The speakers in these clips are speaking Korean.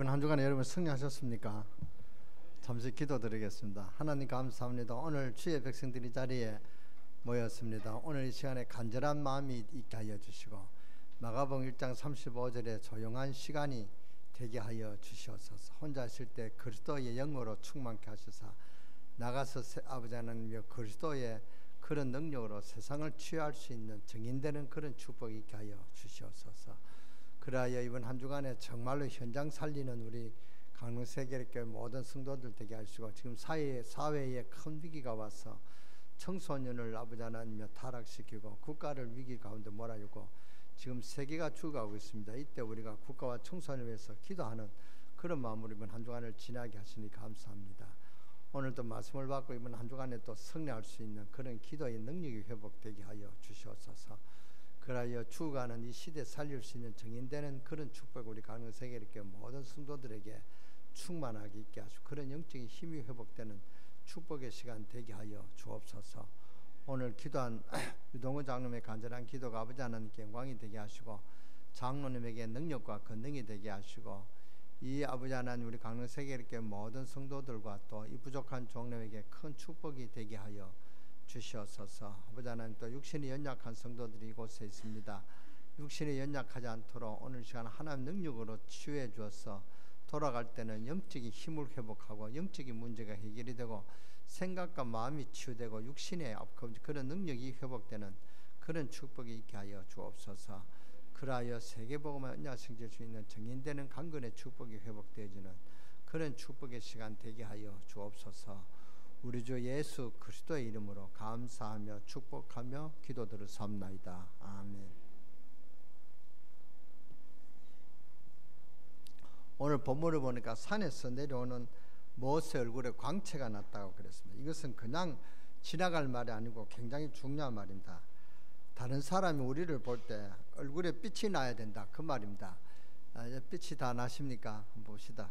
한 주간에 여러분 승리하셨습니까? 잠시 기도드리겠습니다. 하나님 감사합니다. 오늘 주의 백성들이 자리에 모였습니다. 오늘 이 시간에 간절한 마음이 있게 하여 주시고 마가복음 1장 35절에 조용한 시간이 되게 하여 주시옵소서. 혼자 있을 때 그리스도의 영으로 충만케 하시사 나가서 아버지 하나님여 그리스도의 그런 능력으로 세상을 치유할 수 있는 증인되는 그런 축복이 있게 하여 주시옵소서. 그리하여 이번 한 주간에 정말로 현장 살리는 우리 강릉세계교회 모든 성도들 되게 하시고, 지금 사회에 큰 위기가 와서 청소년을 아버지 하나님여 타락시키고 국가를 위기 가운데 몰아주고 지금 세계가 죽어가고 있습니다. 이때 우리가 국가와 청소년을 위해서 기도하는 그런 마음으로 이번 한 주간을 지나게 하시니 감사합니다. 오늘도 말씀을 받고 이번 한 주간에 또 승리할 수 있는 그런 기도의 능력이 회복되게 하여 주시옵소서. 그리하여 죽어가는 이 시대 살릴 수 있는 증인되는 그런 축복 우리 강릉세계교회 모든 성도들에게 충만하게 있게 하시고 그런 영적인 힘이 회복되는 축복의 시간 되게 하여 주옵소서. 오늘 기도한 유동호 장로님의 간절한 기도가 아버지 하나님께 영광이 되게 하시고 장로님에게 능력과 권능이 되게 하시고 이 아버지 하나님 우리 강릉세계교회 모든 성도들과 또 이 부족한 종님에게 큰 축복이 되게 하여 주시옵소서. 아버지 하나님 또 육신이 연약한 성도들이 이곳에 있습니다. 육신이 연약하지 않도록 오늘 시간 하나님 능력으로 치유해 주어서 돌아갈 때는 영적인 힘을 회복하고 영적인 문제가 해결이 되고 생각과 마음이 치유되고 육신의 그런 능력이 회복되는 그런 축복이 있게 하여 주옵소서. 그리하여 세계복음의 언약 성질 수 있는 증인되는 강건의 축복이 회복되어지는 그런 축복의 시간 되게 하여 주옵소서. 우리 주 예수 그리스도의 이름으로 감사하며 축복하며 기도들을 삼나이다. 아멘. 오늘 본문을 보니까 산에서 내려오는 모세 얼굴에 광채가 났다고 그랬습니다. 이것은 그냥 지나갈 말이 아니고 굉장히 중요한 말입니다. 다른 사람이 우리를 볼 때 얼굴에 빛이 나야 된다 그 말입니다. 빛이 다 나십니까? 한번 봅시다.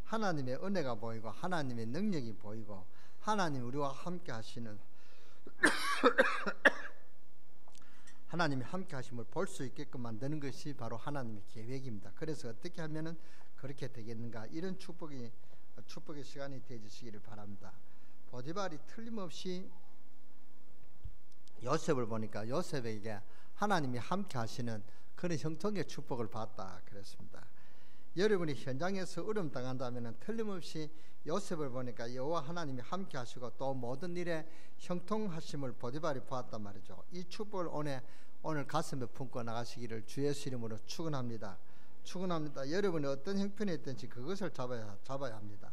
하나님의 은혜가 보이고 하나님의 능력이 보이고 하나님 우리와 함께 하시는 하나님이 함께 하심을 볼 수 있게끔 만드는 것이 바로 하나님의 계획입니다. 그래서 어떻게 하면은 그렇게 되겠는가, 이런 축복의 시간이 되어지시기를 바랍니다. 보디발이 틀림없이 요셉을 보니까 요셉에게 하나님이 함께 하시는 그런 형통의 축복을 받다 그랬습니다. 여러분이 현장에서 어려움 당한다면 틀림없이 요셉을 보니까 여호와 하나님이 함께 하시고 또 모든 일에 형통하심을 보디발이 보았단 말이죠. 이 축복을 오늘 가슴에 품고 나가시기를 주 예수 이름으로 축원합니다. 여러분이 어떤 형편에 있든지 그것을 잡아야 합니다.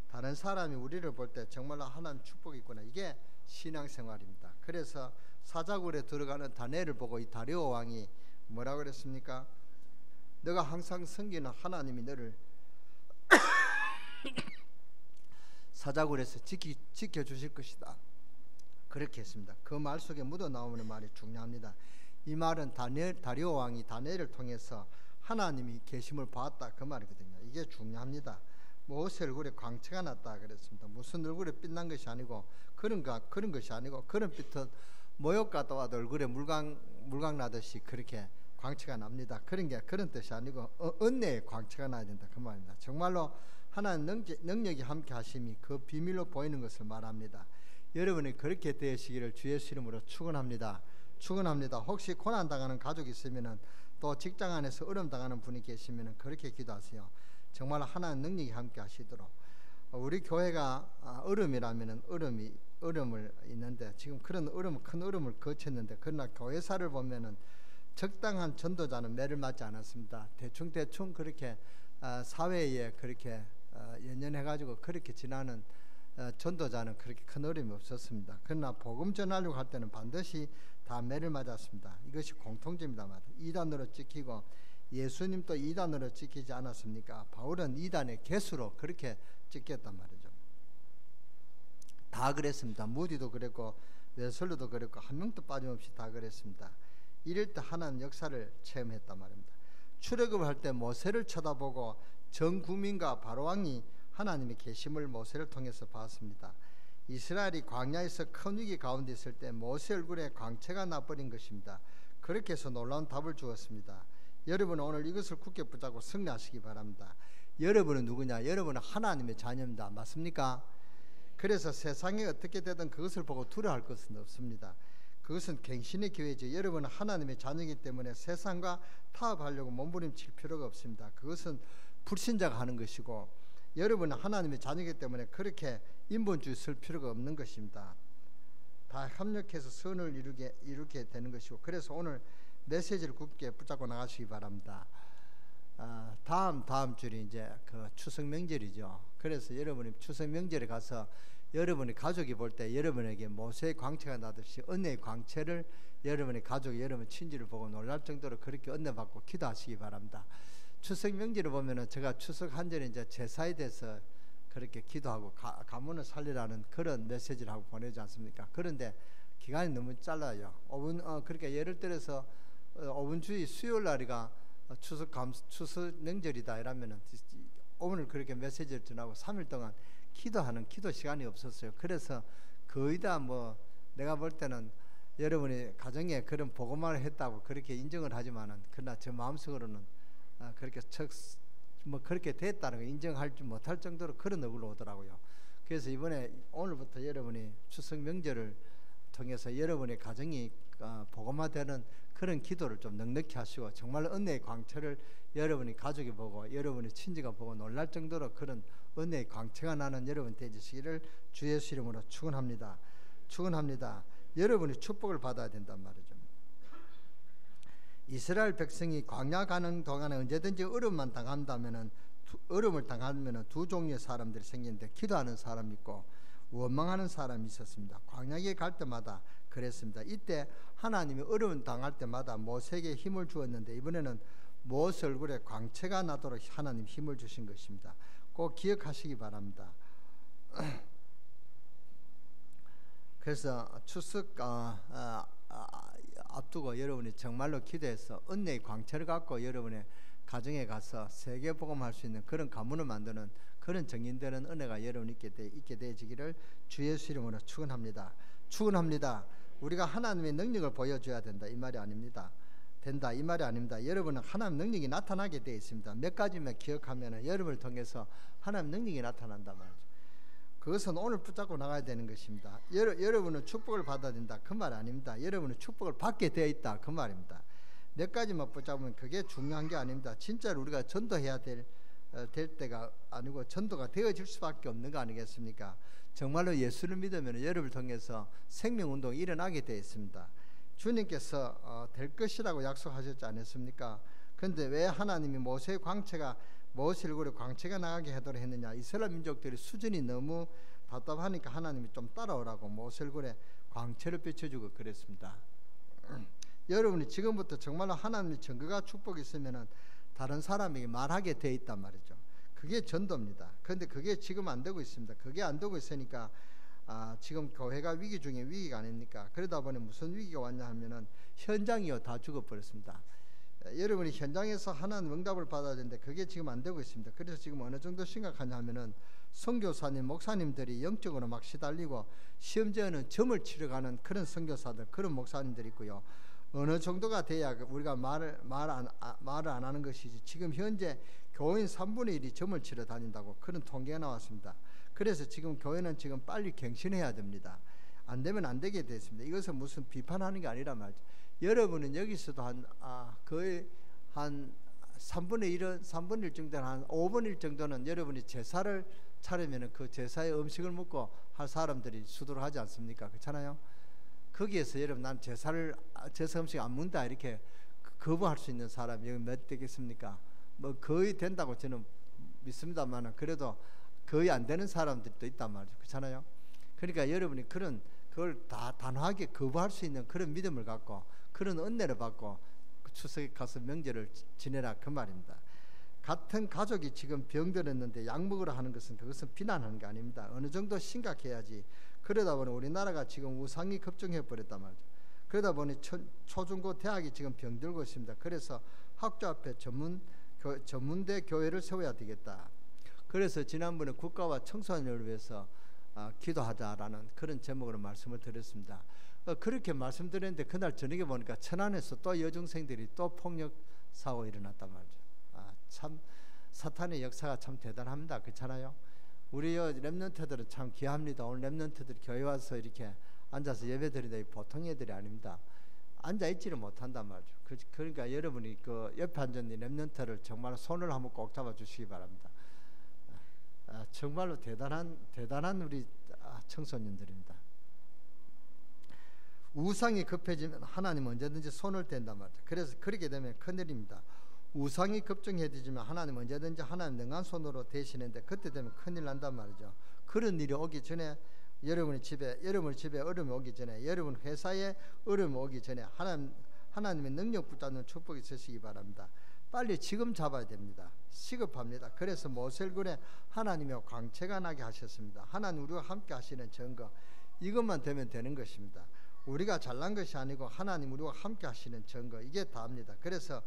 다른 사람이 우리를 볼 때 정말로 하나님 축복이 있구나, 이게 신앙생활입니다. 그래서 사자굴에 들어가는 다니엘을 보고 이 다리오 왕이 뭐라고 그랬습니까? 너가 항상 섬기는 하나님이 너를 사자굴에서 지켜주실 것이다, 그렇게 했습니다. 그 말 속에 묻어나오는 말이 중요합니다. 이 말은 다리오 왕이 다니엘을 통해서 하나님이 계심을 보았다 그 말이거든요. 이게 중요합니다. 모세 얼굴에 광채가 났다 그랬습니다. 무슨 얼굴에 빛난 것이 아니고 그런 것이 아니고 그런 빛은 모욕 갔다 와도 얼굴에 물광 나듯이 그렇게 광채가 납니다. 그런 뜻이 아니고 은혜의 광채가 나야 된다 그 말입니다. 정말로 하나님 능력이 함께 하심이 그 비밀로 보이는 것을 말합니다. 여러분이 그렇게 되시기를 주 예수 이름으로 축원합니다. 혹시 고난 당하는 가족이 있으면은 또 직장 안에서 어려움 당하는 분이 계시면은 그렇게 기도하세요. 정말 하나님 능력이 함께 하시도록. 우리 교회가 어려움이라면은 어려움을 있는데 지금 그런 큰 어려움을 거쳤는데, 그러나 교회사를 보면은 적당한 전도자는 매를 맞지 않았습니다. 대충 그렇게 사회에 그렇게 연연해가지고 그렇게 지나는 전도자는 그렇게 큰 어려움이 없었습니다. 그러나 복음 전하려고 할 때는 반드시 다 매를 맞았습니다. 이것이 공통점이다 말이에요. 이단으로 찍히고 예수님도 이단으로 찍히지 않았습니까? 바울은 이단의 개수로 그렇게 찍혔단 말이죠. 다 그랬습니다. 무디도 그랬고 웨슬로도 그랬고 한 명도 빠짐없이 다 그랬습니다. 이럴 때 하나님 역사를 체험했단 말입니다. 출애굽을 할 때 모세를 쳐다보고 전 국민과 바로왕이 하나님의 계심을 모세를 통해서 봤습니다. 이스라엘이 광야에서 큰 위기 가운데 있을 때 모세 얼굴에 광채가 나버린 것입니다. 그렇게 해서 놀라운 답을 주었습니다. 여러분은 오늘 이것을 굳게 붙잡고 승리하시기 바랍니다. 여러분은 누구냐? 여러분은 하나님의 자녀입니다. 맞습니까? 그래서 세상에 어떻게 되든 그것을 보고 두려워할 것은 없습니다. 그것은 갱신의 기회죠. 여러분은 하나님의 자녀이기 때문에 세상과 타협하려고 몸부림칠 필요가 없습니다. 그것은 불신자가 하는 것이고, 여러분은 하나님의 자녀이기 때문에 그렇게 인본주의 쓸 필요가 없는 것입니다. 다 협력해서 선을 이루게 되는 것이고, 그래서 오늘 메시지를 굳게 붙잡고 나가시기 바랍니다. 다음 주이 이제 그 추석 명절이죠. 그래서 여러분이 추석 명절에 가서 여러분의 가족이 볼 때 여러분에게 모세의 광채가 나듯이 은혜의 광채를 여러분의 가족이 여러분 친지를 보고 놀랄 정도로 그렇게 은혜 받고 기도하시기 바랍니다. 추석 명절을 보면은 제가 추석 한절에 이제 제사에 대해서 그렇게 기도하고 가문을 살리라는 그런 메시지를 하고 보내지 않습니까? 그런데 기간이 너무 짧아요. 그러니까 예를 들어서 5분 주의 수요일 날이가 추석 명절이다 이러면은 오늘 그렇게 메시지를 전하고 3일 동안 기도하는 기도 시간이 없었어요. 그래서 거의 다 뭐 내가 볼 때는 여러분이 가정에 그런 복음을 했다고 그렇게 인정을 하지만은 그러나 제 마음속으로는 그렇게 그렇게 됐다는 걸 인정하지 못할 정도로 그런 얼굴로 오더라고요. 그래서 이번에 오늘부터 여러분이 추석 명절을 통해서 여러분의 가정이 복음화되는 그런 기도를 좀 넉넉히 하시고, 정말 은혜의 광채를 여러분이 가족이 보고 여러분의 친지가 보고 놀랄 정도로 그런 은혜의 광채가 나는 여러분 되시기를 주 예수 이름으로 축원합니다. 여러분이 축복을 받아야 된단 말이죠. 이스라엘 백성이 광야 가는 동안에 언제든지 어려움을 당하면은 두 종류의 사람들이 생기는데, 기도하는 사람이 있고 원망하는 사람이 있었습니다. 광야에 갈 때마다 그랬습니다. 이때 하나님이 어려움 당할 때마다 모세에게 힘을 주었는데, 이번에는 모세 얼굴에 광채가 나도록 하나님 힘을 주신 것입니다. 꼭 기억하시기 바랍니다. 그래서 추석 앞두고 여러분이 정말로 기도해서 은혜의 광채를 갖고 여러분의 가정에 가서 세계 복음할 수 있는 그런 가문을 만드는 그런 정인되는 은혜가 여러분 있게 되어지기를 주 예수 이름으로 축원합니다. 우리가 하나님의 능력을 보여줘야 된다 이 말이 아닙니다. 여러분은 하나님 능력이 나타나게 되어 있습니다. 몇 가지만 기억하면 여러분을 통해서 하나님 능력이 나타난단 말이죠. 그것은 오늘 붙잡고 나가야 되는 것입니다. 여러분은 축복을 받아야 된다 그 말 아닙니다. 여러분은 축복을 받게 되어 있다 그 말입니다. 몇 가지만 붙잡으면 그게 중요한 게 아닙니다. 진짜로 우리가 전도해야 될 때가 아니고 전도가 되어질 수밖에 없는 거 아니겠습니까? 정말로 예수를 믿으면 여러분을 통해서 생명운동이 일어나게 되어 있습니다. 주님께서 될 것이라고 약속하셨지 않았습니까? 그런데 왜 하나님이 모세 얼굴에 광채가 나가게 하도록 했느냐? 이스라엘 민족들이 수준이 너무 답답하니까 하나님이 좀 따라오라고 모세 얼굴에 광채를 비춰주고 그랬습니다. 여러분이 지금부터 정말로 하나님의 증거가 축복이 있으면 다른 사람에게 말하게 돼 있단 말이죠. 그게 전도입니다. 그런데 그게 지금 안 되고 있습니다. 그게 안 되고 있으니까 지금 교회가 위기 중에 위기가 아닙니까? 그러다 보니 무슨 위기가 왔냐 하면은 현장이요 다 죽어버렸습니다. 여러분이 현장에서 하나님 응답을 받아야 되는데 그게 지금 안 되고 있습니다. 그래서 지금 어느 정도 심각하냐 하면은 선교사님, 목사님들이 영적으로 막 시달리고 시험지어는 점을 치러가는 그런 선교사들, 그런 목사님들이 있고요. 어느 정도가 돼야 우리가 말을 안 하는 것이지, 지금 현재 교인 3분의 1이 점을 치러 다닌다고 그런 통계가 나왔습니다. 그래서 지금 교회는 지금 빨리 갱신해야 됩니다. 안 되면 안 되게 됐습니다. 이것은 무슨 비판하는 게 아니라 말이죠. 여러분은 여기서도 거의 한 3분의 1 정도는, 한 5분의 1 정도는 여러분이 제사를 차리면 그 제사의 음식을 먹고 할 사람들이 수도를 하지 않습니까? 그렇잖아요. 거기에서 여러분 난 제사 음식 안 먹는다 이렇게 거부할 수 있는 사람이 여기 몇 되겠습니까? 뭐 거의 된다고 저는 믿습니다만 그래도 거의 안 되는 사람들도 있단 말이죠. 그렇잖아요. 그러니까 여러분이 그걸 다 단호하게 거부할 수 있는 그런 믿음을 갖고 그런 은혜를 받고 추석에 가서 명절을 지내라 그 말입니다. 같은 가족이 지금 병들었는데 약 먹으러 하는 것은 그것은 비난하는 게 아닙니다. 어느 정도 심각해야지. 그러다 보니 우리나라가 지금 우상이 급증해 버렸단 말이죠. 그러다 보니 초중고 대학이 지금 병들고 있습니다. 그래서 학교 앞에 전문대 교회를 세워야 되겠다. 그래서 지난번에 국가와 청소년을 위해서 기도하자라는 그런 제목으로 말씀을 드렸습니다. 그렇게 말씀드렸는데 그날 저녁에 보니까 천안에서 또 여중생들이 또 폭력 사고가 일어났단 말이죠. 참 사탄의 역사가 참 대단합니다. 그렇잖아요. 우리 렘넌트들은 참 귀합니다. 오늘 렘넌트들 교회 와서 이렇게 앉아서 예배드린다 보통 애들이 아닙니다. 앉아 있지를 못한단 말이죠. 그러니까 여러분이 그 옆에 앉은 렘넌트를 정말 손을 한번 꼭 잡아 주시기 바랍니다. 정말로 대단한 우리 청소년들입니다. 우상이 급해지면 하나님 언제든지 손을 댄단 말이죠. 그래서 그렇게 되면 큰일입니다. 우상이 급증해지면 하나님 언제든지 하나님 능한 손으로 대신했는데 그때 되면 큰일 난단 말이죠. 그런 일이 오기 전에 여러분 집에 어려움이 오기 전에, 여러분 회사에 어려움이 오기 전에 하나님의 능력 붙잡는 축복이 있으시기 바랍니다. 빨리 지금 잡아야 됩니다. 시급합니다. 그래서 모세굴에 하나님의 광채가 나게 하셨습니다. 하나님 우리와 함께 하시는 증거, 이것만 되면 되는 것입니다. 우리가 잘난 것이 아니고 하나님 우리와 함께 하시는 증거, 이게 다입니다. 그래서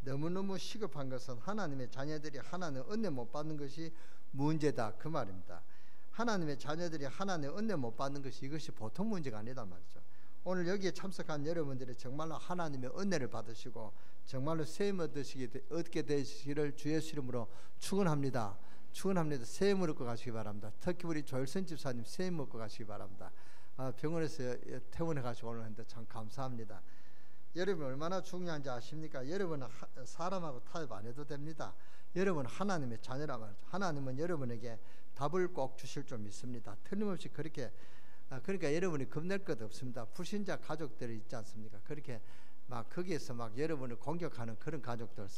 너무너무 시급한 것은 하나님의 자녀들이 하나님의 은혜 못 받는 것이 문제다, 그 말입니다. 하나님의 자녀들이 하나님의 은혜 못 받는 것이, 이것이 보통 문제가 아니다 말이죠. 오늘 여기에 참석한 여러분들이 정말로 하나님의 은혜를 받으시고 정말로 세임 얻게 되시기를 주 예수 이름으로 축원합니다. 세임 얻고 가시기 바랍니다. 특히 우리 조일선 집사님 세임 얻고 가시기 바랍니다. 병원에서 퇴원해 가시고 오늘 했는데 참 감사합니다. 여러분 얼마나 중요한지 아십니까? 여러분은 사람하고 타협 안 해도 됩니다. 여러분 하나님의 자녀라 말이죠. 하나님은 여러분에게 답을 꼭 주실 줄 믿습니다. 틀림없이 그렇게. 그러니까 여러분이 겁낼 것 없습니다. 불신자 가족들이 있지 않습니까? 그렇게 막 거기에서 막 여러분을 공격하는 그런 가족들,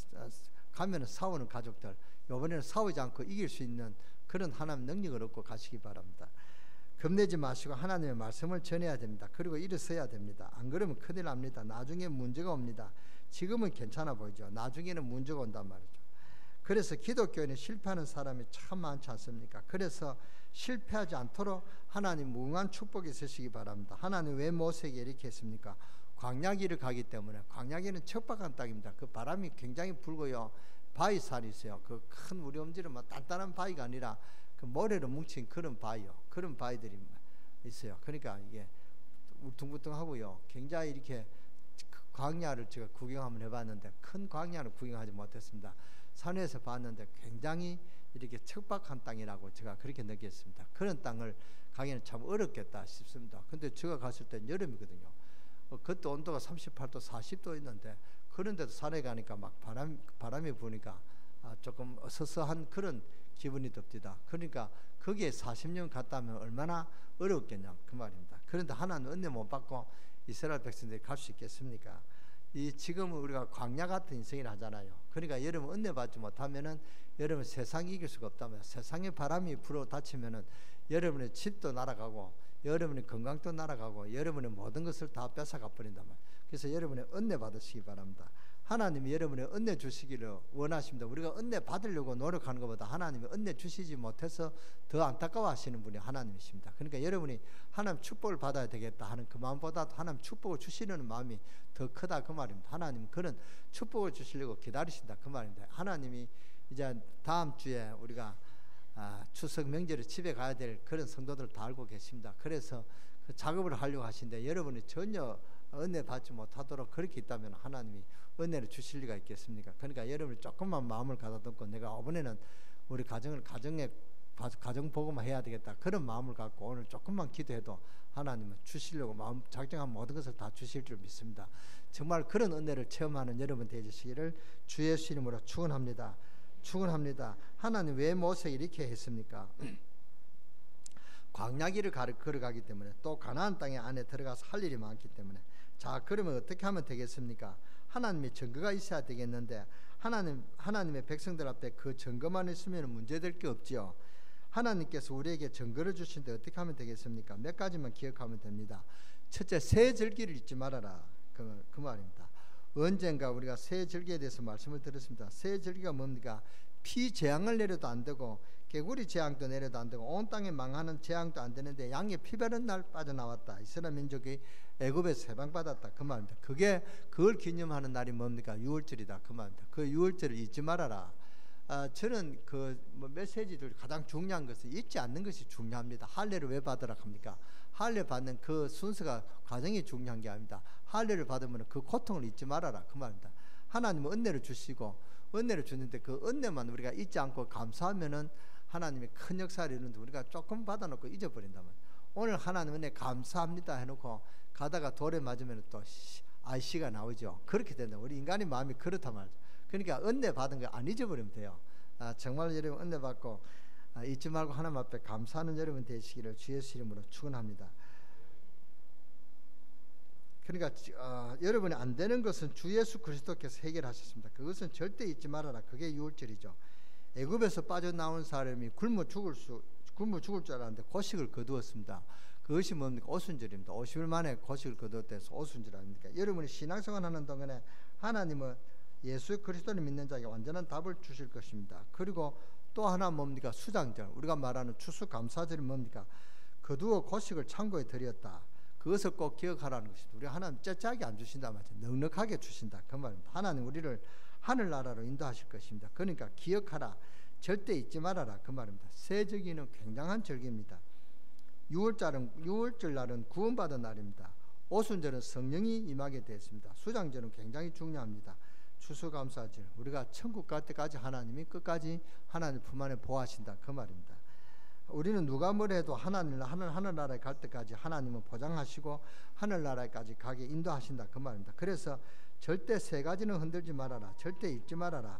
가면은 싸우는 가족들, 이번에는 싸우지 않고 이길 수 있는 그런 하나님 능력을 얻고 가시기 바랍니다. 겁내지 마시고 하나님의 말씀을 전해야 됩니다. 그리고 일어서야 됩니다. 안 그러면 큰일 납니다. 나중에 문제가 옵니다. 지금은 괜찮아 보이죠. 나중에는 문제가 온단 말이죠. 그래서 기독교에는 실패하는 사람이 참 많지 않습니까? 그래서 실패하지 않도록 하나님 무궁한 축복이 있으시기 바랍니다. 하나님 왜 모세에게 이렇게 했습니까? 광야길을 가기 때문에. 광야길은 척박한 땅입니다. 그 바람이 굉장히 불고요. 바위살이 있어요. 그 큰 우리 엄지는 뭐 단단한 바위가 아니라 그 모래로 뭉친 그런 바위요. 그런 바위들이 있어요. 그러니까 이게 울퉁불퉁하고요. 굉장히 이렇게 광야를 제가 구경 한번 해봤는데 큰 광야를 구경하지 못했습니다. 산에서 봤는데 굉장히 이렇게 척박한 땅이라고 제가 그렇게 느꼈습니다. 그런 땅을 가기는 참 어렵겠다 싶습니다. 근데 제가 갔을 땐 여름이거든요. 그때 온도가 38도 40도 있는데 그런데도 산에 가니까 막 바람이 부니까 조금 어서서한 그런 기분이 듭니다. 그러니까 거기에 40년 갔다 하면 얼마나 어렵겠냐 그 말입니다. 그런데 하나님 은혜 못 받고 이스라엘 백성들이 갈 수 있겠습니까? 지금은 우리가 광야 같은 인생을 하잖아요. 그러니까 여러분 은혜 받지 못하면은 여러분 세상이 이길 수가 없다면, 세상의 바람이 불어 닥치면은 여러분의 집도 날아가고 여러분의 건강도 날아가고 여러분의 모든 것을 다 뺏어가 버린단 말이에요. 그래서 여러분의 은혜 받으시기 바랍니다. 하나님이 여러분의 은혜 주시기를 원하십니다. 우리가 은혜 받으려고 노력하는 것보다 하나님이 은혜 주시지 못해서 더 안타까워하시는 분이 하나님이십니다. 그러니까 여러분이 하나님 축복을 받아야 되겠다 하는 그 마음보다도 하나님 축복을 주시려는 마음이 더 크다 그 말입니다. 하나님 그런 축복을 주시려고 기다리신다 그 말입니다. 하나님이 이제 다음 주에 우리가 추석 명절에 집에 가야 될 그런 성도들 다 알고 계십니다. 그래서 그 작업을 하려고 하시는데 여러분이 전혀 은혜 받지 못하도록 그렇게 있다면 하나님이 은혜를 주실 리가 있겠습니까? 그러니까 여러분이 조금만 마음을 가다듬고 내가 이번에는 우리 가정 보고만 해야 되겠다 그런 마음을 갖고 오늘 조금만 기도해도 하나님은 주시려고 마음 작정한 모든 것을 다 주실 줄 믿습니다. 정말 그런 은혜를 체험하는 여러분 되시기를 주 예수 이름으로 축원합니다. 하나님 왜 모세에게 이렇게 했습니까? 광야길을 걸어가기 때문에 또 가나안 땅에 안에 들어가서 할 일이 많기 때문에. 자, 그러면 어떻게 하면 되겠습니까? 하나님의 증거가 있어야 되겠는데 하나님의 백성들 앞에 그 증거만 있으면 문제될 게 없지요. 하나님께서 우리에게 증거를 주신데 어떻게 하면 되겠습니까? 몇 가지만 기억하면 됩니다. 첫째, 새 절기를 잊지 말아라 그 말입니다. 언젠가 우리가 새 절기에 대해서 말씀을 드렸습니다. 새 절기가 뭡니까? 피재앙을 내려도 안 되고 개구리 재앙도 내려도 안 되고 온 땅에 망하는 재앙도 안 되는데 양의 피 바른 날 빠져나왔다. 이스라엘 민족이 애굽에서 해방받았다 그 말입니다. 그걸 기념하는 날이 뭡니까? 유월절이다 그 말입니다. 그 유월절을 잊지 말아라. 저는 그 메시지들 가장 중요한 것은 잊지 않는 것이 중요합니다. 할례를 왜 받으라 합니까? 할례 받는 그 순서가 과정이 중요한 게 아닙니다. 할례를 받으면 그 고통을 잊지 말아라 그 말입니다. 하나님은 은혜를 주시고 은혜를 주는데 그 은혜만 우리가 잊지 않고 감사하면은 하나님이 큰 역사를 이루는데 우리가 조금 받아놓고 잊어버린다면, 오늘 하나님 은혜 감사합니다 해놓고 가다가 돌에 맞으면 또 아이씨가 나오죠. 그렇게 된다. 우리 인간의 마음이 그렇단 말이죠. 그러니까 은혜 받은 거 안 잊어버리면 돼요. 정말 여러분 은혜 받고 잊지 말고 하나님 앞에 감사하는 여러분 되시기를 주 예수 이름으로 축원합니다. 그러니까 여러분이 안 되는 것은 주 예수 그리스도께서 해결하셨습니다. 그것은 절대 잊지 말아라. 그게 유월절이죠. 애굽에서 빠져나온 사람이 굶어 죽을 줄 알았는데 고식을 거두었습니다. 그것이 뭡니까? 오순절입니다. 50일 만에 고식을 거두었대서 오순절 아닙니까? 여러분이 신앙생활 하는 동안에 하나님은 예수 그리스도를 믿는 자에게 완전한 답을 주실 것입니다. 그리고 또 하나 뭡니까? 수장절, 우리가 말하는 추수감사절이 뭡니까? 거두어 고식을 창고에 들였다. 그것을 꼭 기억하라는 것입니다. 우리 하나님 째짜게 안 주신다 말이죠. 넉넉하게 주신다 그 말입니다. 하나님 우리를 하늘나라로 인도하실 것입니다. 그러니까 기억하라, 절대 잊지 말아라 그 말입니다. 세절기는 굉장한 절기입니다. 6월절 날은 구원받은 날입니다. 오순절은 성령이 임하게 되었습니다. 수장절은 굉장히 중요합니다. 추수감사절, 우리가 천국 갈 때까지 하나님이 끝까지 하나님 품 안에 보호하신다 그 말입니다. 우리는 누가 뭐라 해도 하늘나라에 갈 때까지 하나님은 보장하시고 하늘나라에까지 가게 인도하신다 그 말입니다. 그래서 절대 세 가지는 흔들지 말아라, 절대 잊지 말아라.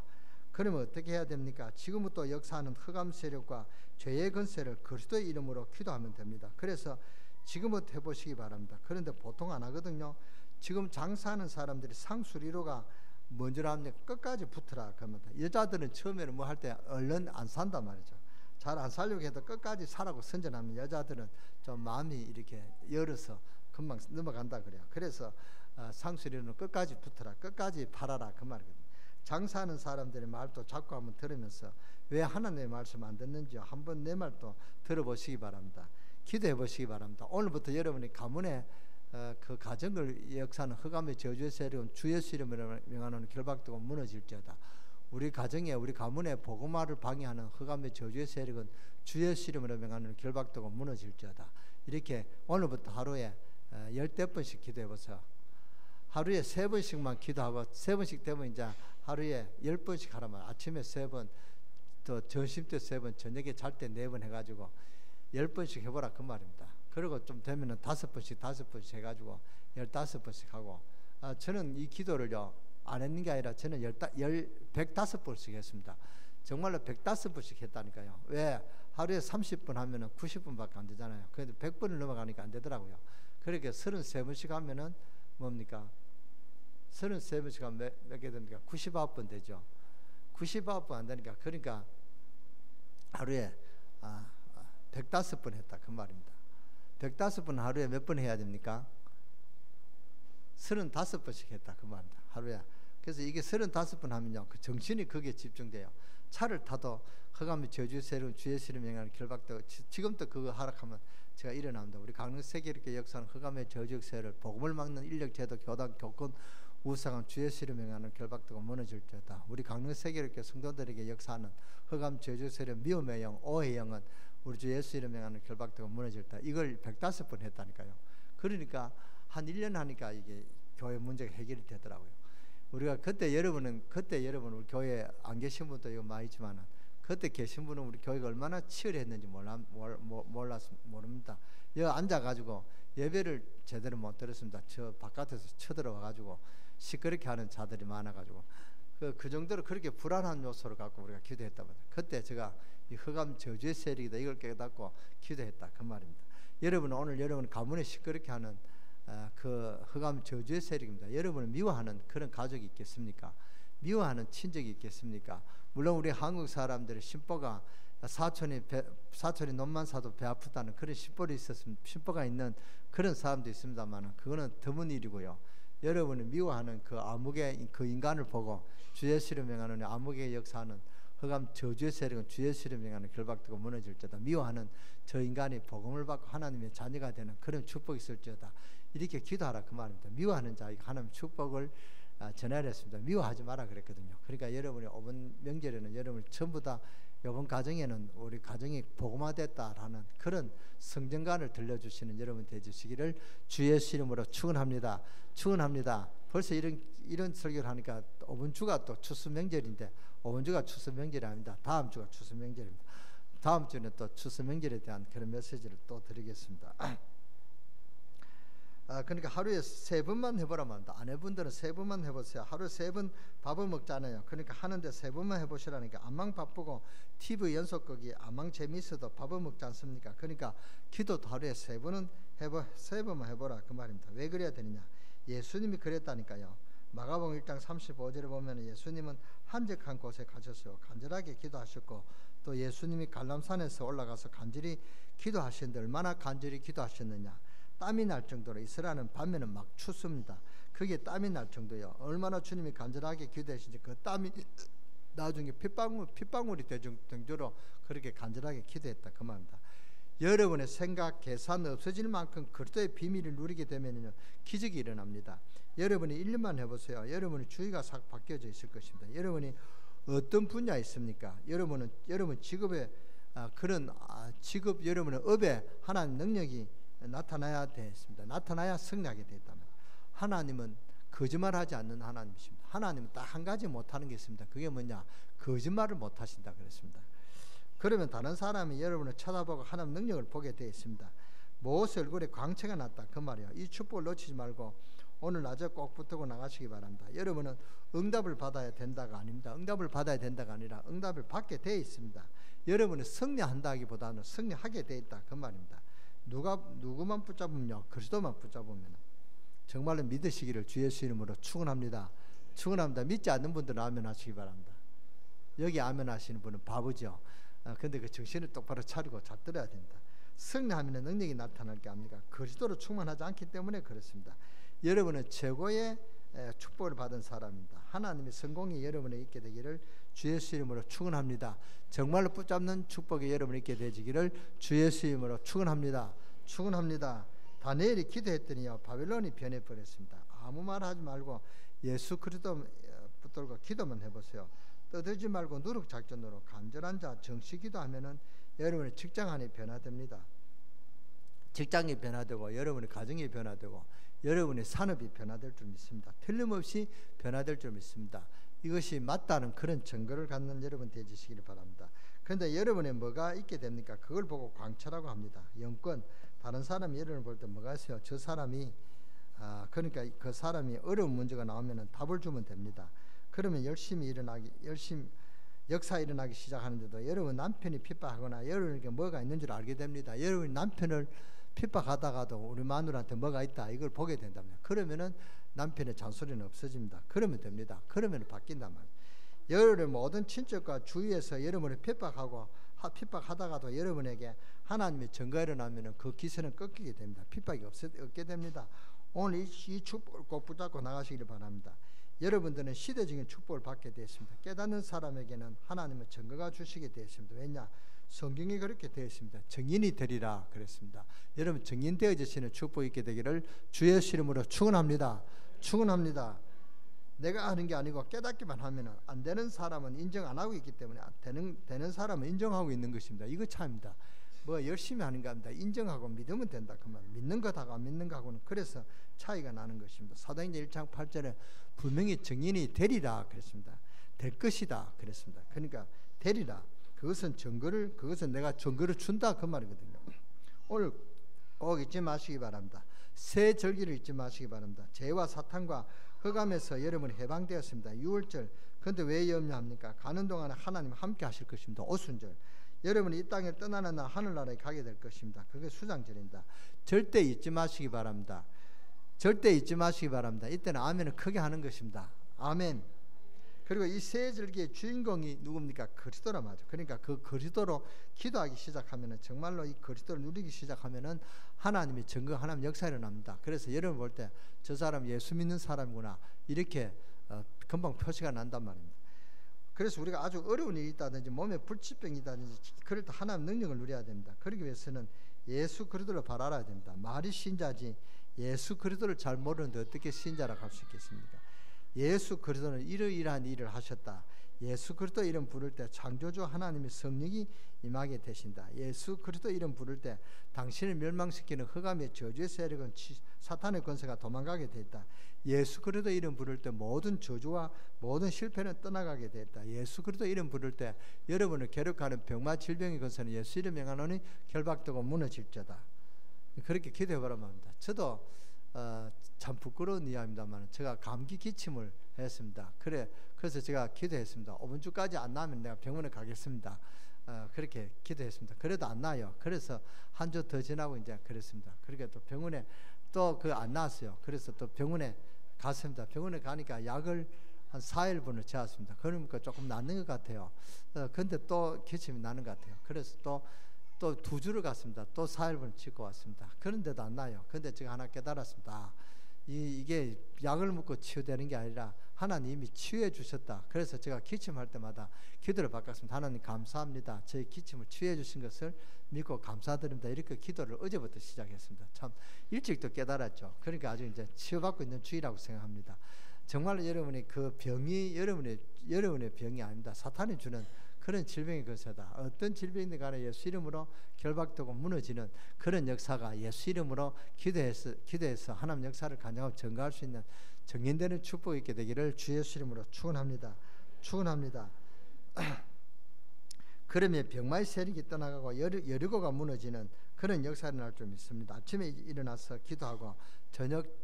그러면 어떻게 해야 됩니까? 지금부터 역사하는 흑암 세력과 죄의 권세를 그리스도의 이름으로 기도하면 됩니다. 그래서 지금부터 해보시기 바랍니다. 그런데 보통 안 하거든요. 지금 장사하는 사람들이 상수리로가 뭔줄 압니까? 끝까지 붙으라 그럽니다. 여자들은 처음에는 뭐 할 때 얼른 안 산단 말이죠. 잘 안 살려고 해도 끝까지 사라고 선전하면 여자들은 좀 마음이 이렇게 열어서 금방 넘어간다 그래요. 그래서 상수리로는 끝까지 붙어라, 끝까지 팔아라 그 말이거든요. 장사하는 사람들의 말도 자꾸 한번 들으면서 왜 하나님의 말씀 안 듣는지 한번 내 말도 들어보시기 바랍니다. 기도해 보시기 바랍니다. 오늘부터 여러분이 가문에 그 가정을 역사하는 흑암의 저주의 세력은 주 예수 이름으로 명하는 결박되고 무너질지어다. 우리 가정에 우리 가문에 복음화를 방해하는 흑암의 저주의 세력은 주 예수 이름으로 명하는 결박되고 무너질지어다. 이렇게 오늘부터 하루에 10번씩 기도해 보세요. 하루에 3번씩만 기도하고 3번씩 되면 이제 하루에 10번씩 하라면 아침에 3번, 또 점심 때 3번, 저녁에 잘 때 4번 해가지고 10번씩 해보라 그 말입니다. 그리고 좀 되면은 5번씩 해가지고 15번씩 하고, 저는 이 기도를요 안 했는 게 아니라 저는 105번씩 했습니다. 정말로 105번씩 했다니까요. 왜? 하루에 30분 하면은 90분밖에 안 되잖아요. 그래도 100번을 넘어가니까 안 되더라고요. 그렇게 33번씩 하면은 뭡니까? 33번씩 하면 몇 개 됩니까? 99번 되죠. 99번 안 되니까, 그러니까 하루에 105번 했다 그 말입니다. 105번 하루에 몇 번 해야 됩니까? 35번씩 했다 그 말입니다. 하루에. 그래서 이게 35번 하면요, 그 정신이 거기에 집중돼요. 차를 타도 흑암의 저주 세력은 주의 시름 명하는 결박되고, 지금도 그거 하락하면 제가 일어납니다. 우리 강릉 세계이렇게 역사하는 흑암의 저주 세력을 복음을 막는 인력 제도 교단 교권 우상은 주의 시름 명하는 결박되고 무너질지어다. 우리 강릉 세계이렇게 성도들에게 역사하는 흑암 저주 세력 미움의 영, 오해의 영은 우리 주 예수 이름 명하는 결박되고 무너질다. 이걸 105번 했다니까요. 그러니까 한 1년 하니까 이게 교회 문제가 해결이 되더라고요. 우리가 그때 여러분 우리 교회에 안 계신 분도 이거 많이 있지만은, 그때 계신 분은 우리 교회가 얼마나 치열했는지 모릅니다. 여기 앉아가지고 예배를 제대로 못 들었습니다. 저 바깥에서 쳐들어와가지고 시끄럽게 하는 자들이 많아가지고 그 정도로 그렇게 불안한 요소를 갖고 우리가 기도했다고. 그때 제가 이 흑암 저주의 세력이다 이걸 깨닫고 기도했다 그 말입니다. 여러분은 오늘 여러분 가문에 시끄럽게 하는 그 흑암 저주의 세력입니다. 여러분을 미워하는 그런 가족이 있겠습니까? 미워하는 친족이 있겠습니까? 물론 우리 한국 사람들의 신보가 사촌이 논만 사도 배 아프다는 그런 신보가 있는 그런 사람도 있습니다만, 그거는 드문 일이고요. 여러분이 미워하는 그 암흑의 그 인간을 보고 주 예수를 명하는 암흑의 역사하는 흑암 저주의 세력은 주 예수를 명하는 결박되고 무너질지어다. 미워하는 저 인간이 복음을 받고 하나님의 자녀가 되는 그런 축복이 있을지어다. 이렇게 기도하라 그 말입니다. 미워하는 자에게 하나님의 축복을 전화를 했습니다. 미워하지 마라 그랬거든요. 그러니까 여러분이 이번 명절에는 여러분 전부 다 이번 가정에는 우리 가정이 복음화됐다라는 그런 성전관을 들려주시는 여러분 되주시기를 주 예수 이름으로 축원합니다. 축원합니다. 벌써 이런 설교를 하니까 이번 주가 또 추수 명절인데 이번 주가 추수 명절이 아닙니다. 다음 주가 추수 명절입니다. 다음 주는 또 추수 명절에 대한 그런 메시지를 또 드리겠습니다. 그러니까 하루에 3번만 해보라면 합니다. 아내분들은 3번만 해보세요. 하루에 3번 밥을 먹잖아요. 그러니까 하는데 3번만 해보시라니까. 안망 바쁘고 TV 연속극이 안망 재미있어도 밥을 먹지 않습니까? 그러니까 기도도 하루에 3번은 3번만 해보라 그 말입니다. 왜 그래야 되느냐? 예수님이 그랬다니까요. 마가복음 1장 35절에 보면 예수님은 한적한 곳에 가셨어요. 간절하게 기도하셨고 또 예수님이 갈람산에서 올라가서 간절히 기도하셨는데 얼마나 간절히 기도하셨느냐. 땀이 날 정도로 이스라엘은 밤에는 막 춥습니다. 그게 땀이 날 정도요. 얼마나 주님이 간절하게 기도하신지 그 땀이 나중에 핏방울이 될 정도로 그렇게 간절하게 기도했다 그 말입니다. 여러분의 생각, 계산 없어질 만큼 그리스도의 비밀을 누리게 되면요 기적이 일어납니다. 여러분이 1년만 해보세요. 여러분의 주의가 싹 바뀌어져 있을 것입니다. 여러분이 어떤 분야에 있습니까? 여러분 직업에 그런 직업 여러분의 업에 하나님 능력이 나타나야 되었습니다. 나타나야 승리하게 되었다면 하나님은 거짓말하지 않는 하나님이십니다. 하나님은 딱 한 가지 못하는 게 있습니다. 그게 뭐냐? 거짓말을 못하신다 그랬습니다. 그러면 다른 사람이 여러분을 쳐다보고 하나님 능력을 보게 되어 있습니다. 모세 얼굴에 광채가 났다 그 말이에요. 이 축복을 놓치지 말고 오늘 낮에 꼭 붙들고 나가시기 바랍니다. 여러분은 응답을 받아야 된다가 아닙니다. 응답을 받아야 된다가 아니라 응답을 받게 되어 있습니다. 여러분은 승리한다기보다는 승리하게 되어 있다 그 말입니다. 누구만 붙잡으면요 그리스도만 붙잡으면 정말로 믿으시기를 주 예수 이름으로 축원합니다. 축원합니다. 믿지 않는 분들은 아멘 하시기 바랍니다. 여기 아멘 하시는 분은 바보죠. 근데 그 정신을 똑바로 차리고 잡들어야 됩니다. 승리하면 능력이 나타날 게 아닙니까? 그리스도로 충만하지 않기 때문에 그렇습니다. 여러분은 최고의 축복을 받은 사람입니다. 하나님의 성공이 여러분에 있게 되기를 주 예수 이름으로 축원합니다. 정말로 붙잡는 축복이 여러분에 있게 되기를 주 예수 이름으로 축원합니다. 축원합니다. 다니엘이 기도했더니요 바벨론이 변해버렸습니다. 아무 말 하지 말고 예수 그리스도 붙들고 기도만 해보세요. 떠들지 말고 누룩작전으로 간절한 자 정시 기도하면은 여러분의 직장 안이 변화됩니다. 직장이 변화되고 여러분의 가정이 변화되고 여러분의 산업이 변화될 줄 믿습니다. 틀림없이 변화될 줄 믿습니다. 이것이 맞다는 그런 증거를 갖는 여러분 되시기를 바랍니다. 그런데 여러분의 뭐가 있게 됩니까? 그걸 보고 광채라고 합니다. 영권. 다른 사람이 여러분을 볼 때 뭐가 있어요? 저 사람이 그러니까 그 사람이 어려운 문제가 나오면 답을 주면 됩니다. 그러면 열심히 역사 일어나기 시작하는데도 여러분 남편이 핍박하거나 여러분에게 뭐가 있는 줄 알게 됩니다. 여러분이 남편을 핍박하다가도 우리 마누라한테 뭐가 있다 이걸 보게 된다면 그러면은 남편의 잔소리는 없어집니다. 그러면 됩니다. 그러면 바뀐단 말이에요. 여러분의 모든 친척과 주위에서 여러분을 핍박하다가도 여러분에게 하나님의 증거가 일어나면 그 기세는 꺾이게 됩니다. 핍박이 없게 됩니다. 오늘 이 축복을 꼭 붙잡고 나가시기를 바랍니다. 여러분들은 시대적인 축복을 받게 되었습니다. 깨닫는 사람에게는 하나님의 증거가 주시게 되었습니다. 왜냐? 성경이 그렇게 되어 있습니다. 증인이 되리라 그랬습니다. 여러분 증인 되어지시는 축복이 있게 되기를 주 예수 이름으로 축원합니다. 축원합니다. 내가 하는 게 아니고 깨닫기만 하면 안 되는 사람은 인정 안 하고 있기 때문에 되는 사람은 인정하고 있는 것입니다. 이거 참입니다. 뭐 열심히 하는 거 아닙니다. 인정하고 믿으면 된다 그 말. 믿는 거하고 안 믿는 거하고는 그래서 차이가 나는 것입니다. 사도행전 1장 8절에 분명히 증인이 되리라 그랬습니다. 될 것이다 그랬습니다. 그러니까 되리라. 그것은 내가 증거를 준다 그 말이거든요. 오늘 꼭 잊지 마시기 바랍니다. 새 절기를 잊지 마시기 바랍니다. 죄와 사탄과 흑암에서 여러분이 해방되었습니다. 6월절. 그런데 왜 염려합니까? 가는 동안에 하나님 함께 하실 것입니다. 오순절. 여러분이 이 땅을 떠나는 날 하늘나라에 가게 될 것입니다. 그게 수장절입니다. 절대 잊지 마시기 바랍니다. 절대 잊지 마시기 바랍니다. 이때는 아멘을 크게 하는 것입니다. 아멘. 그리고 이 새 절기의 주인공이 누굽니까? 그리스도라 말이죠. 그러니까 그 그리스도로 기도하기 시작하면은 정말로 이 그리스도를 누리기 시작하면은 하나님의 증거, 하나님 역사 일어납니다. 그래서 여러분 볼 때 저 사람 예수 믿는 사람이구나 이렇게 금방 표시가 난단 말입니다. 그래서 우리가 아주 어려운 일이 있다든지 몸에 불치병이 있다든지 그럴 때 하나님 능력을 누려야 됩니다. 그러기 위해서는 예수 그리스도를 바라 알아야 됩니다. 말이 신자지 예수 그리스도를 잘 모르는데 어떻게 신자라고 할 수 있겠습니까? 예수 그리스도는 이러이러한 일을 하셨다. 예수 그리스도 이름 부를 때 창조주 하나님의 성령이 임하게 되신다. 예수 그리스도 이름 부를 때 당신을 멸망시키는 흑암의 저주의 세력은 사탄의 권세가 도망가게 되었다. 예수 그리스도 이름 부를 때 모든 저주와 모든 실패는 떠나가게 되었다. 예수 그리스도 이름 부를 때 여러분을 괴롭하는 병마 질병의 권세는 예수 이름 명하노니 결박되고 무너질지어다. 그렇게 기도해 보라면 합니다. 저도 참 부끄러운 이야기입니다만 제가 감기 기침을 했습니다. 그래서 제가 기도했습니다. 5분 주까지 안 나면 내가 병원에 가겠습니다. 그렇게 기도했습니다. 그래도 안 나요. 그래서 한 주 더 지나고 이제 그랬습니다. 그러니까 또 병원에 또 그 안 나왔어요. 그래서 또 병원에 갔습니다. 병원에 가니까 약을 한 4일분을 재웠습니다. 그러니까 조금 낫는 것 같아요. 근데 또 기침이 나는 것 같아요. 그래서 또 2주를 갔습니다. 또 4일분을 짓고 왔습니다. 그런데도 안 나요. 근데 제가 하나 깨달았습니다. 이게 약을 먹고 치유되는 게 아니라 하나님이 치유해 주셨다. 그래서 제가 기침할 때마다 기도를 바꿨습니다. 하나님 감사합니다. 제 기침을 치유해 주신 것을 믿고 감사드립니다. 이렇게 기도를 어제부터 시작했습니다. 참 일찍도 깨달았죠. 그러니까 아주 이제 치유받고 있는 주의라고 생각합니다. 정말 여러분이 그 병이 여러분의 병이 아닙니다. 사탄이 주는 그런 질병의 것이다. 어떤 질병이든 간에 예수 이름으로 결박되고 무너지는 그런 역사가 예수 이름으로 기도해서 하나님 역사를 간증하고 증거할 수 있는 정인되는 축복이 있게 되기를 주 예수 이름으로 축원합니다. 축원합니다. 그러면 병마의 세력이 떠나가고 여리고가 무너지는 그런 역사를 날 줄 믿습니다. 아침에 일어나서 기도하고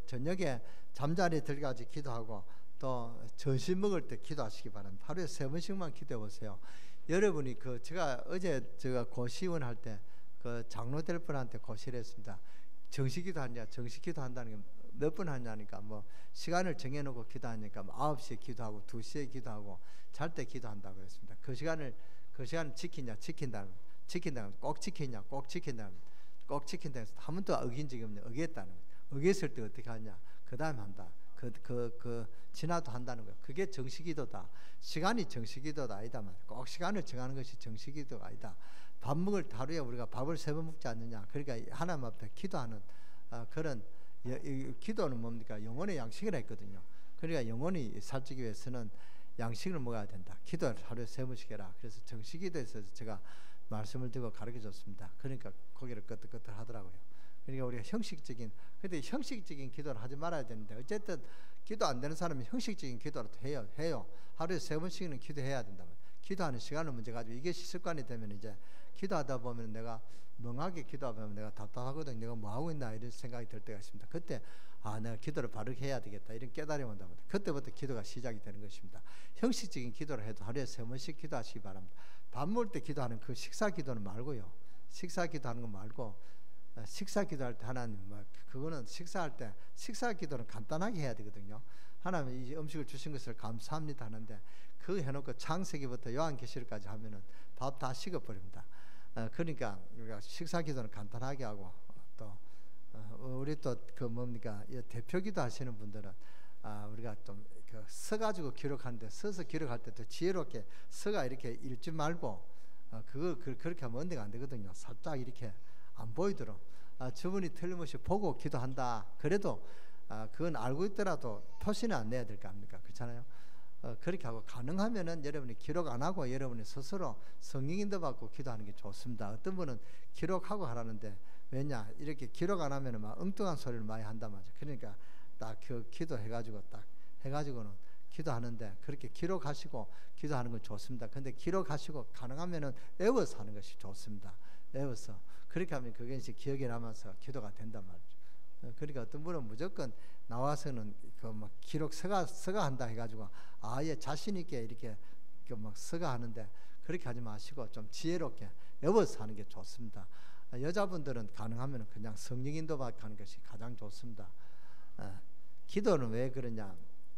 저녁에 잠자리에 들어가서 기도하고 또 점심 먹을 때 기도하시기 바랍니다. 하루에 3번씩만 기도해 보세요. 여러분이 제가 어제 고시원 할 때 그 장로될 분한테 고시를 했습니다. 정식기도 하냐? 정식기도 한다는 게 몇 분 하냐니까 뭐 시간을 정해놓고 기도하니까 9시에 기도하고 2시에 기도하고 잘 때 기도한다고 했습니다. 그 시간을 지키냐? 지킨다는 꼭 지키냐? 꼭 지킨다는 꼭 지킨다 해서 한 번도 어긴 적이 없냐? 어겼다는 거예요. 어겼을 때 어떻게 하냐? 그 다음 한다. 지나도 한다는 거예요. 그게 정식기도다. 시간이 정식기도가 아니다만 꼭 시간을 정하는 것이 정식기도가 아니다. 밥 먹을 하루에 우리가 밥을 3번 먹지 않느냐. 그러니까 하나님 앞에 기도하는 그런 기도는 뭡니까? 영혼의 양식이라 했거든요. 그러니까 영혼이 살찌기 위해서는 양식을 먹어야 된다. 기도를 하루에 3번씩 해라. 그래서 정식기도에서 제가 말씀을 드리고 가르쳐 줬습니다. 그러니까 고개를 끄덕끄덕 하더라고요. 그러니까 우리가 근데 형식적인 기도를 하지 말아야 되는데 어쨌든 기도 안 되는 사람은 형식적인 기도를 해요. 하루에 3번씩은 기도해야 된다. 기도하는 시간을 문제 가지고 이것이 습관이 되면 이제 기도하다 보면 내가 멍하게 기도하다 보면 내가 답답하거든. 내가 뭐 하고 있나 이런 생각이 들 때가 있습니다. 그때 내가 기도를 바르게 해야 되겠다 이런 깨달음이 온다. 그때부터 기도가 시작이 되는 것입니다. 형식적인 기도를 해도 하루에 3번씩 기도하시기 바랍니다. 밥 먹을 때 기도하는 그 식사 기도는 말고요. 식사 기도하는 거 말고 식사 기도할 때 하나님 그거는 식사할 때 식사 기도는 간단하게 해야 되거든요. 하나님 이 음식을 주신 것을 감사합니다 하는데 그거 해놓고 창세기부터 요한계시록까지 하면은 밥 다 식어버립니다. 그러니까 우리가 식사 기도는 간단하게 하고 또 우리 또 뭡니까 대표기도 하시는 분들은 우리가 좀 서가지고 기록하는데 서서 기록할 때 더 지혜롭게 서가 이렇게 읽지 말고 그렇게 하면 언대가 안 되거든요. 살짝 이렇게 안 보이도록 저분이 틀림없이 보고 기도한다. 그래도 그건 알고 있더라도 표시는 안 내야 될 거 아닙니까? 그렇잖아요. 그렇게 하고 가능하면은 여러분이 기록 안 하고 여러분이 스스로 성령인도 받고 기도하는 게 좋습니다. 어떤 분은 기록하고 하라는데 왜냐 이렇게 기록 안 하면은 막 엉뚱한 소리를 많이 한단 말이죠. 그러니까 딱 그 기도해가지고 딱 해가지고는 기도하는데 그렇게 기록하시고 기도하는 건 좋습니다. 근데 기록하시고 가능하면은 외워서 하는 것이 좋습니다. 외워서 그렇게 하면 그게 이제 기억에 남아서 기도가 된단 말이죠. 그러니까 어떤 분은 무조건 나와서는 막 기록 서가 한다 해가지고 아예 자신 있게 이렇게 막 서가 하는데 그렇게 하지 마시고 좀 지혜롭게 외워서 하는 게 좋습니다. 여자분들은 가능하면 그냥 성령 인도받는 것이 가장 좋습니다. 기도는 왜 그러냐?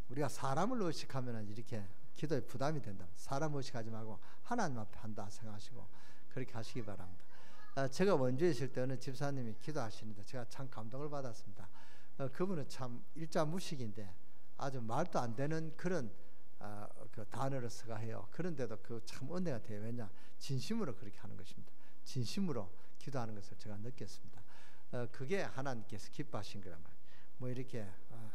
우리가 사람을 의식하면 이렇게 기도에 부담이 된다. 사람 의식하지 말고 하나님 앞에 한다 생각하시고 그렇게 하시기 바랍니다. 제가 원주에 있을 때 어느 집사님이 기도하시는데 제가 참 감동을 받았습니다. 그분은 참 일자무식인데 아주 말도 안 되는 그런 그 단어를 써가 해요. 그런데도 그 참 은혜가 돼요. 왜냐? 진심으로 그렇게 하는 것입니다. 진심으로 기도하는 것을 제가 느꼈습니다. 그게 하나님께서 기뻐하신 거란 말이에요. 뭐 이렇게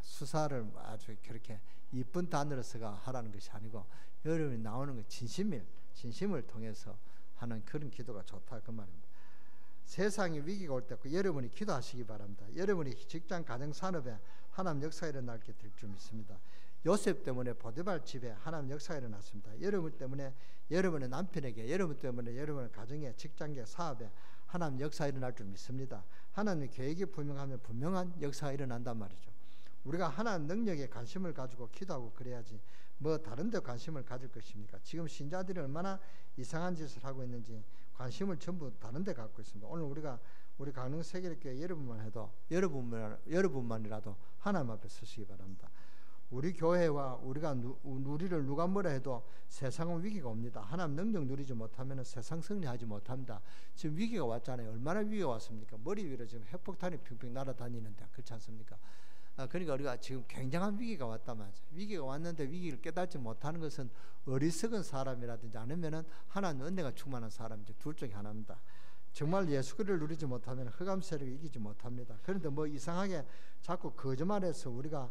수사를 아주 그렇게 이쁜 단어로서가 하라는 것이 아니고 여러분이 나오는 거 진심을 통해서 하는 그런 기도가 좋다 그 말입니다. 세상에 위기가 올 때 여러분이 기도하시기 바랍니다. 여러분이 직장 가정 산업에 하나님 역사가 일어나게 될 줄 믿습니다. 요셉 때문에 보디발 집에 하나님 역사가 일어났습니다. 여러분 때문에 여러분의 남편에게, 여러분 때문에 여러분의 가정에, 직장계, 사업에 하나님 역사가 일어날 줄 믿습니다. 하나님의 계획이 분명하면 분명한 역사가 일어난단 말이죠. 우리가 하나님 능력에 관심을 가지고 기도하고 그래야지 뭐 다른 데 관심을 가질 것입니까? 지금 신자들이 얼마나 이상한 짓을 하고 있는지 관심을 전부 다른 데 갖고 있습니다. 오늘 우리 강릉 세계교회 여러분만 해도 여러분만이라도 하나님 앞에 서시기 바랍니다. 우리 교회와 우리를 누가 뭐라 해도 세상은 위기가 옵니다. 하나님 능력 누리지 못하면 세상 승리하지 못합니다. 지금 위기가 왔잖아요. 얼마나 위기가 왔습니까? 머리 위로 지금 핵폭탄이 핑핑 날아다니는데 그렇지 않습니까? 그러니까 우리가 지금 굉장한 위기가 왔단 말이죠. 위기가 왔는데 위기를 깨닫지 못하는 것은 어리석은 사람이라든지 아니면은 하나님 은혜가 충만한 사람이죠. 둘 중에 하나입니다. 정말 예수 그리스도를 누리지 못하면 흑암 세력을 이기지 못합니다. 그런데 뭐 이상하게 자꾸 거짓말해서 우리가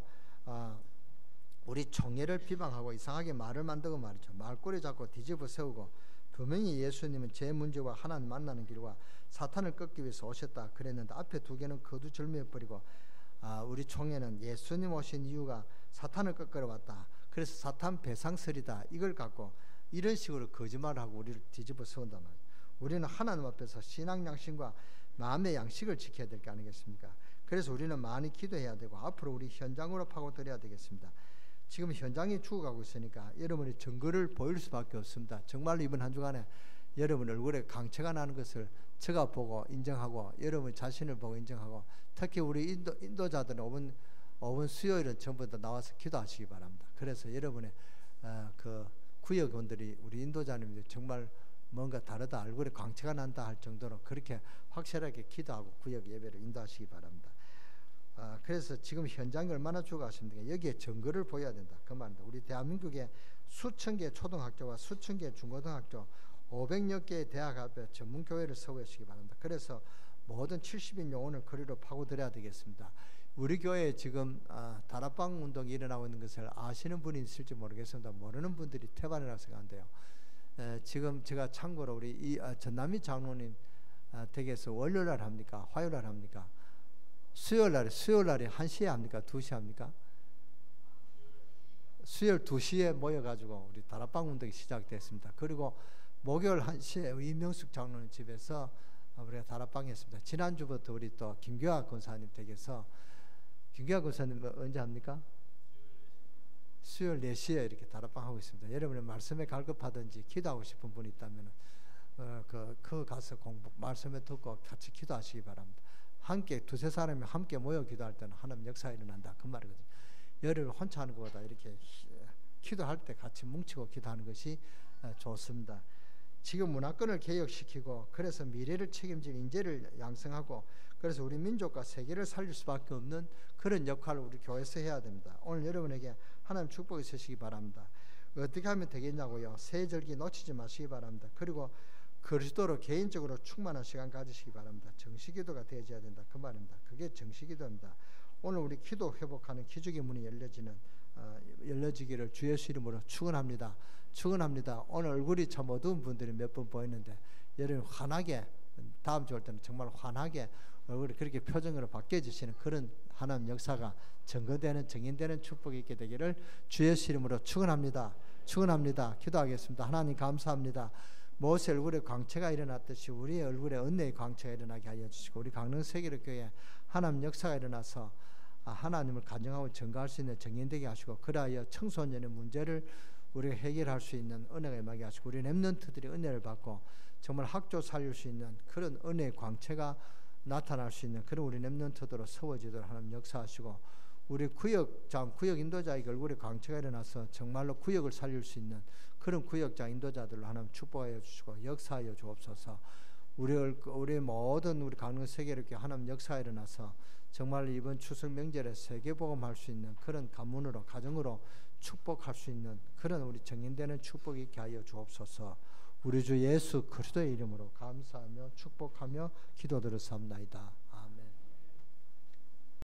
우리 총회를 비방하고 이상하게 말을 만들고 말이죠. 말꼬리 잡고 뒤집어 세우고 분명히 예수님은 제 문제와 하나님 만나는 길과 사탄을 꺾기 위해서 오셨다 그랬는데 앞에 두 개는 거두절미해버리고 우리 총회는 예수님 오신 이유가 사탄을 꺾으러 왔다. 그래서 사탄 배상설이다. 이걸 갖고 이런 식으로 거짓말을 하고 우리를 뒤집어 세운단 말이에요. 우리는 하나님 앞에서 신앙 양심과 마음의 양식을 지켜야 될 게 아니겠습니까? 그래서 우리는 많이 기도해야 되고 앞으로 우리 현장으로 파고들어야 되겠습니다. 지금 현장이 죽어가고 있으니까 여러분의 증거를 보일 수밖에 없습니다. 정말로 이번 한 주간에 여러분 얼굴에 강체가 나는 것을 제가 보고 인정하고 여러분 자신을 보고 인정하고 특히 우리 인도자들은 5분 수요일은 전부 다 나와서 기도하시기 바랍니다. 그래서 여러분의 그 구역원들이 우리 인도자님들 정말 뭔가 다르다 얼굴에 광채가 난다 할 정도로 그렇게 확실하게 기도하고 구역 예배를 인도하시기 바랍니다. 그래서 지금 현장이 얼마나 죽어갔습니까? 여기에 증거를 보여야 된다 그 말입니다. 우리 대한민국에 수천 개의 초등학교와 수천 개의 중고등학교 500여 개의 대학 앞에 전문교회를 세우시기 바랍니다. 그래서 모든 70인 영혼을 거리로 파고들어야 되겠습니다. 우리 교회에 지금 다락방 운동이 일어나고 있는 것을 아시는 분이 있을지 모르겠습니다. 모르는 분들이 태반이라고 생각한대요. 지금 제가 참고로 우리 전남희 장로님 댁에서 월요일날 합니까? 화요일날 합니까? 수요일날에 1시에 합니까? 2시에 합니까? 수요일 2시에 모여가지고 우리 다락방 운동이 시작됐습니다. 그리고 목요일 1시에 이명숙 장로님 집에서 우리가 다락방 했습니다. 지난주부터 우리 또 김교아 권사님 댁에서 김교아 권사님 언제 합니까? 수요일 4시에 이렇게 다락방 하고 있습니다. 여러분의 말씀에 갈급하든지 기도하고 싶은 분이 있다면 그 가서 말씀에 듣고 같이 기도하시기 바랍니다. 함께 두세 사람이 함께 모여 기도할 때는 하나님 역사가 일어난다 그 말이거든요. 여러분 혼자 하는 것보다 이렇게 기도할 때 같이 뭉치고 기도하는 것이 좋습니다. 지금 문화권을 개혁시키고 그래서 미래를 책임질 인재를 양성하고 그래서 우리 민족과 세계를 살릴 수밖에 없는 그런 역할을 우리 교회에서 해야 됩니다. 오늘 여러분에게 하나님 축복이 있으시기 바랍니다. 어떻게 하면 되겠냐고요? 새 절기 놓치지 마시기 바랍니다. 그리고 그리스도로 개인적으로 충만한 시간 가지시기 바랍니다. 정시기도가 되어져야 된다 그 말입니다. 그게 정시기도입니다. 오늘 우리 기도 회복하는 기적의 문이 열려지기를 주 예수 이름으로 축원합니다. 오늘 얼굴이 참 어두운 분들이 몇 분 보이는데 여러분 환하게 다음 주 올 때는 정말 환하게 얼굴이 그렇게 표정으로 바뀌어지시는 그런 하나님 역사가 증거되는 정인되는 축복이 있게 되기를 주 예수 이름으로 축원합니다. 기도하겠습니다. 하나님 감사합니다. 모세 얼굴에 광채가 일어났듯이 우리의 얼굴에 은혜의 광채가 일어나게 하여 주시고 우리 강릉 세계교회 하나님 역사가 일어나서 하나님을 간증하고 증거할 수 있는 정인되게 하시고 그러하여 청소년의 문제를 우리가 해결할 수 있는 은혜가 임하게 하시고 우리 렘넌트들이 은혜를 받고 정말 학교 살릴 수 있는 그런 은혜의 광채가 나타날 수 있는 그런 우리 렘넌트들로 세워지도록 하나님 역사하시고 우리 구역장, 구역 인도자의 얼굴에 광채가 일어나서 정말로 구역을 살릴 수 있는 그런 구역장 인도자들로 하나님 축복하여 주시고 역사하여 주옵소서. 우리 모든 우리 강릉 세계를 하나님 역사에 일어나서 정말 이번 추석 명절에 세계복음할 수 있는 그런 가문으로 가정으로 축복할 수 있는 그런 우리 정인되는 축복이 있게 하여 주옵소서. 우리 주 예수 그리스도의 이름으로 감사하며 축복하며 기도드렸사옵나이다.